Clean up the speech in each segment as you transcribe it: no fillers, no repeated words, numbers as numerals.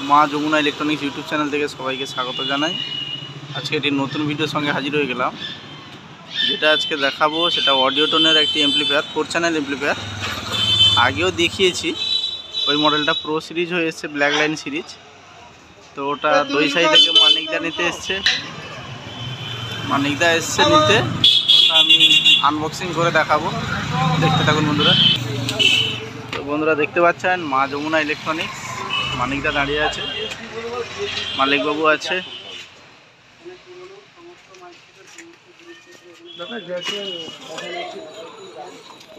মা Jamuna electronics YouTube channel থেকে সবাইকে স্বাগত জানাই। আজকে একটি নতুন ভিডিওর সঙ্গে হাজির হয়ে গেলাম। যেটা আজকে দেখাবো সেটা অডিওটনের একটি অ্যাম্পলিফায়ার, 4 চ্যানেল অ্যাম্পলিফায়ার। আগেও দেখিয়েছি, ওই মডেলটা প্রো সিরিজ হয়ে এসছে, ব্ল্যাক লাইন সিরিজ। তো ওটা দইসাই থেকে মানিকদা নিতে এসছে, মানিকদা এসছে নিতে। ওটা আমি আনবক্সিং করে দেখাবো, দেখতে থাকুন বন্ধুরা। তো বন্ধুরা দেখতে পাচ্ছেন মা যমুনা ইলেকট্রনিক্স, মানিকদা দাঁড়িয়ে আছে, মালিকবাবু আছে।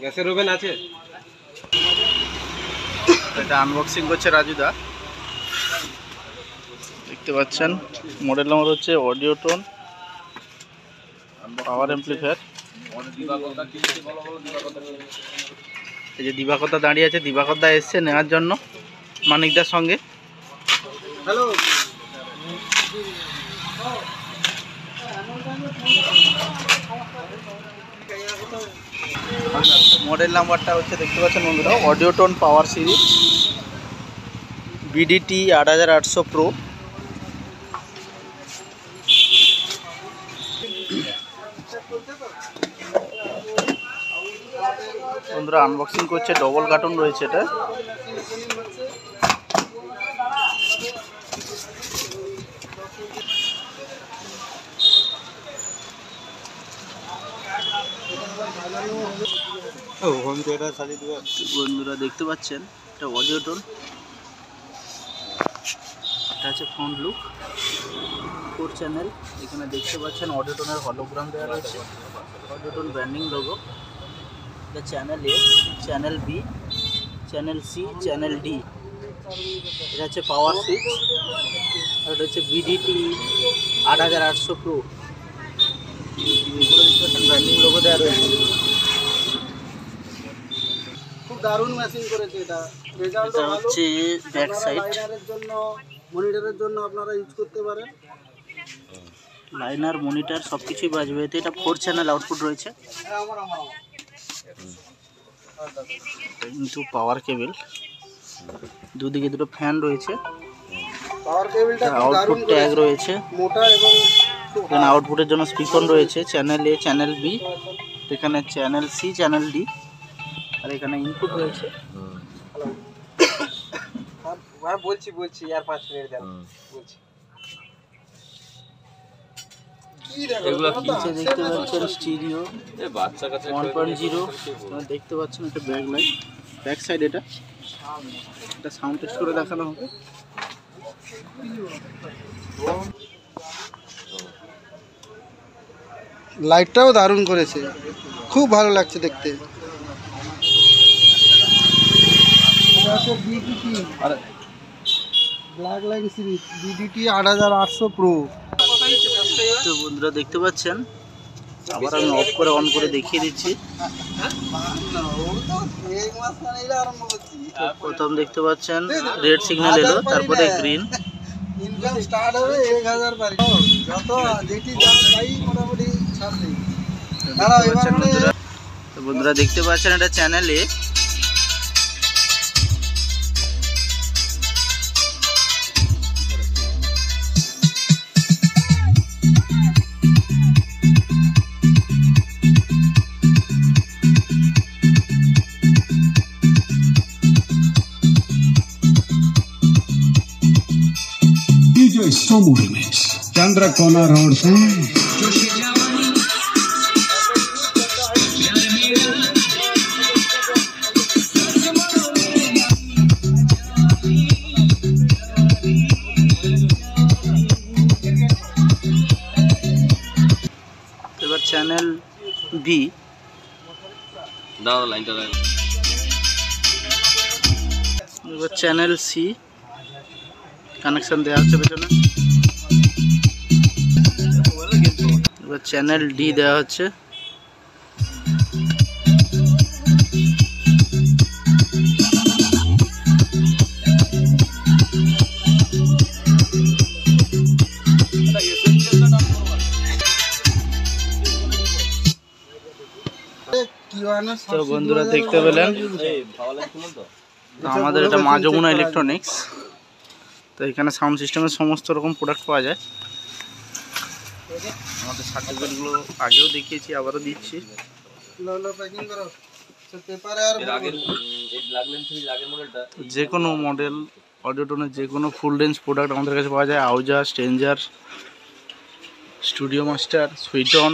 গ্যাসের ওভেন আছে, এটা আনবক্সিং করছে রাজুদা। দেখতে পাচ্ছেন মডেল নম্বর হচ্ছে অডিওটন পাওয়ার অ্যাম্পলিফায়ার। এই যে দিবাকরদা দাঁড়িয়ে আছে, দিবাকরদা এসছে নেওয়ার জন্য মানিকদার সঙ্গে। হ্যালো। মডেল নাম্বারটা হচ্ছে দেখতে পাচ্ছেন বন্ধুরা, অডিওটন পাওয়ার সিরিজ বিডিটি 8800 প্রো। বন্ধুরা আনবক্সিং করছে, ডবল কার্টুন রয়েছে এটা। বন্ধুরা দেখতে পাচ্ছেন এটা অডিওটন, এটা হচ্ছে ফ্রন্ট লুক, 4 চ্যানেল। এখানে দেখতে পাচ্ছেন অডিওটনের হলোগ্রাম দেওয়া রয়েছে, অডিওটন ব্র্যান্ডিং লোগো। এটা channel A, channel B, channel C, channel D. এটা হচ্ছে পাওয়ার সুইচ, আর এটা হচ্ছে বিডিটি 8800 প্রো। দেখতে পাচ্ছেন ব্র্যান্ডিং লোগো দেওয়া রয়েছে। খুব দারুণ মেশিন করেছে এটা। রেজাল্ট এটা হচ্ছে ব্যাক সাইড, জন্য মনিটরের জন্য আপনারা ইউজ করতে পারেন। লাইনার মনিটর সব কিছুই বাজবে এতে। এটা 4 চ্যানেল আউটপুট রয়েছে, কিন্তু পাওয়ার কেবল, দুদিকে দুটো ফ্যান রয়েছে, পাওয়ার কেবলটা আউটপুট ট্যাগ রয়েছে, মোটা এবং এখানে আউটপুটের জন্য স্পিকন রয়েছে, চ্যানেল এ, চ্যানেল বি, এখানে চ্যানেল সি, চ্যানেল ডি, আর এখানে ইনপুট রয়েছে। হ্যাঁ বলছি আর 5 মিনিট দেন বলছি। নিচে দেখতে পাচ্ছেন স্টিরিও 1.0, দেখতে পাচ্ছেন এটা ব্যাক লাইট, ব্যাক সাইড। এটা সাউন্ড টেস্ট করে দেখানো হবে। লাইটটাও দারুণ করেছে, খুব ভালো লাগছে দেখতে। Black line series BDT 8800 pro. তো বন্ধুরা দেখতে পাচ্ছেন, আবার আমি অফ করে অন করে দেখিয়ে দিচ্ছি। প্রথম দেখতে পাচ্ছেন রেড সিগন্যাল এলো, তারপরে গ্রিন। ইনকাম স্টার্ট হবে 1000 বাড়ি, যত যেটি দাম চাই মোটামুটি ছাড় দেই। তো বন্ধুরা দেখতে পাচ্ছেন এটা চ্যানেল এ। DJ Somu Remix, Chandrakona Road से এবার চ্যানেল বি, এবার চ্যানেল সি কানেকশন দেওয়া হচ্ছে পেছনে। এবার চ্যানেল ডি দেওয়া হচ্ছে। তো বন্ধুরা দেখতে পেলেন, আমাদের এটা মা যমুনা ইলেকট্রনিক্স। তো এখানে সাউন্ড সিস্টেমের সমস্ত রকম প্রোডাক্ট পাওয়া যায়। আমাদের সার্টিফিকেটগুলো আগেও দেখিয়েছি, আবারও দিচ্ছি। প্যাকিং করো পেপারে আর যে কোনো মডেল অডিওটনের যে কোনো ফুল রেঞ্জ প্রোডাক্ট আমাদের কাছে পাওয়া যায়। আউজা, স্ট্রেঞ্জার, স্টুডিও মাস্টার, সুইটন,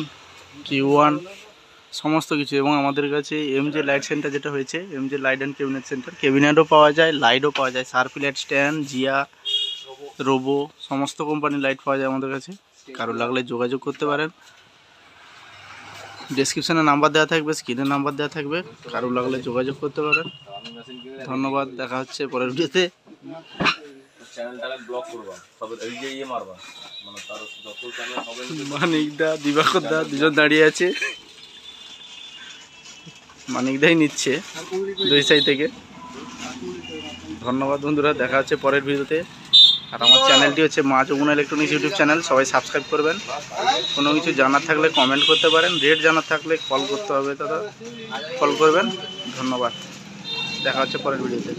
Q1 সমস্ত কিছু। এবং আমাদের কাছে এমজে লাইট সেন্টার যেটা হয়েছে, MJ light and cabinet centre, ক্যাবিনেটও পাওয়া যায়, লাইটও পাওয়া যায়, শার্পি লাইট স্ট্যান্ড, জিয়া, রোবো সমস্ত কোম্পানির লাইট পাওয়া যায় আমাদের কাছে। কারো লাগলে যোগাযোগ করতে পারেন। ডেসক্রিপশনে নাম্বার দেওয়া থাকবে, স্ক্রিনে নাম্বার দেওয়া থাকবে, কারো লাগলে যোগাযোগ করতে পারেন। ধন্যবাদ, দেখা হচ্ছে পরের ভিডিওতে। মানিকদা, দিবাকর দা দুজন দাঁড়িয়ে আছে, মানিকদাই নিচ্ছে দুই সাইড থেকে। ধন্যবাদ বন্ধুরা, দেখা হচ্ছে পরের ভিডিওতে। আর আমার চ্যানেলটি হচ্ছে মা যমুনা ইলেকট্রনিক্স ইউটিউব চ্যানেল, সবাই সাবস্ক্রাইব করবেন। কোনো কিছু জানার থাকলে কমেন্ট করতে পারেন, রেট জানার থাকলে কল করতে হবে, দাদা কল করবেন। ধন্যবাদ, দেখা হচ্ছে পরের ভিডিওতে।